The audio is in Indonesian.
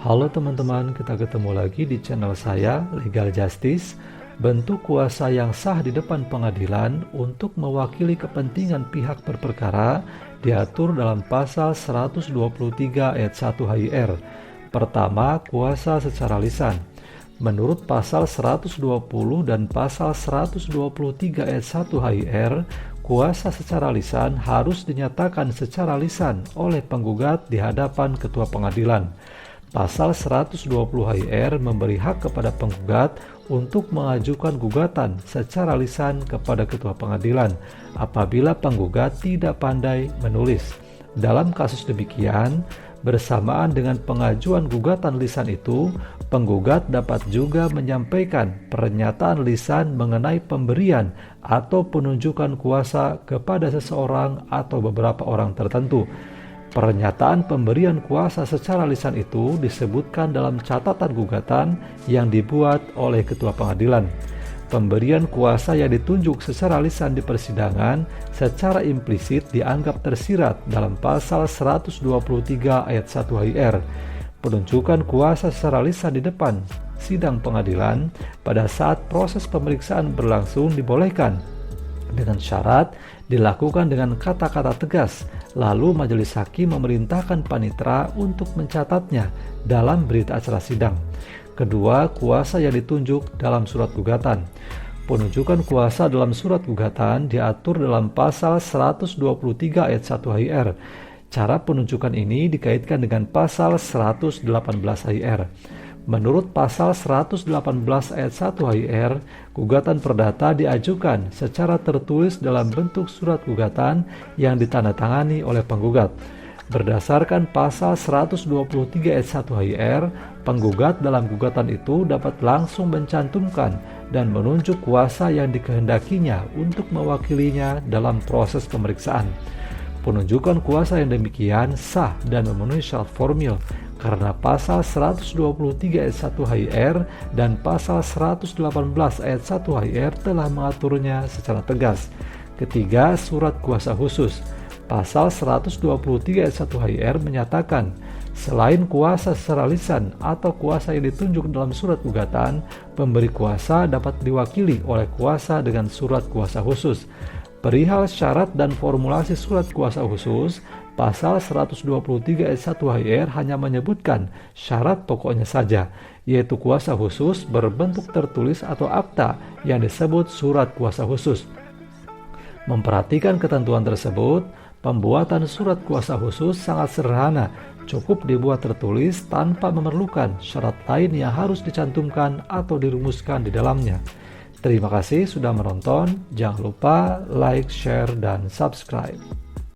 Halo teman-teman, kita ketemu lagi di channel saya, Legal Justice. Bentuk kuasa yang sah di depan pengadilan untuk mewakili kepentingan pihak berperkara diatur dalam pasal 123 ayat 1 HIR. Pertama, kuasa secara lisan. Menurut pasal 120 dan pasal 123 ayat 1 HIR, kuasa secara lisan harus dinyatakan secara lisan oleh penggugat di hadapan ketua pengadilan. Pasal 120 HIR memberi hak kepada penggugat untuk mengajukan gugatan secara lisan kepada ketua pengadilan apabila penggugat tidak pandai menulis. Dalam kasus demikian, bersamaan dengan pengajuan gugatan lisan itu, penggugat dapat juga menyampaikan pernyataan lisan mengenai pemberian atau penunjukan kuasa kepada seseorang atau beberapa orang tertentu. Pernyataan pemberian kuasa secara lisan itu disebutkan dalam catatan gugatan yang dibuat oleh ketua pengadilan. Pemberian kuasa yang ditunjuk secara lisan di persidangan secara implisit dianggap tersirat dalam pasal 123 ayat 1 HIR. Penunjukan kuasa secara lisan di depan sidang pengadilan pada saat proses pemeriksaan berlangsung dibolehkan, dengan syarat dilakukan dengan kata-kata tegas, lalu majelis hakim memerintahkan panitera untuk mencatatnya dalam berita acara sidang. Kedua, kuasa yang ditunjuk dalam surat gugatan. Penunjukan kuasa dalam surat gugatan diatur dalam pasal 123 ayat 1 HIR. Cara penunjukan ini dikaitkan dengan pasal 118 HIR. Menurut pasal 118 ayat 1 HIR, gugatan perdata diajukan secara tertulis dalam bentuk surat gugatan yang ditandatangani oleh penggugat. Berdasarkan pasal 123 ayat 1 HIR, penggugat dalam gugatan itu dapat langsung mencantumkan dan menunjuk kuasa yang dikehendakinya untuk mewakilinya dalam proses pemeriksaan. Penunjukan kuasa yang demikian sah dan memenuhi syarat formil karena pasal 123 ayat 1 HIR dan pasal 118 ayat 1 HIR telah mengaturnya secara tegas. Ketiga, surat kuasa khusus. Pasal 123 ayat 1 HIR menyatakan, selain kuasa secara lisan atau kuasa yang ditunjuk dalam surat gugatan, pemberi kuasa dapat diwakili oleh kuasa dengan surat kuasa khusus. Perihal syarat dan formulasi surat kuasa khusus, pasal 123 ayat 1 HIR hanya menyebutkan syarat pokoknya saja, yaitu kuasa khusus berbentuk tertulis atau akta yang disebut surat kuasa khusus. Memperhatikan ketentuan tersebut, pembuatan surat kuasa khusus sangat sederhana, cukup dibuat tertulis tanpa memerlukan syarat lain yang harus dicantumkan atau dirumuskan di dalamnya. Terima kasih sudah menonton, jangan lupa like, share, dan subscribe.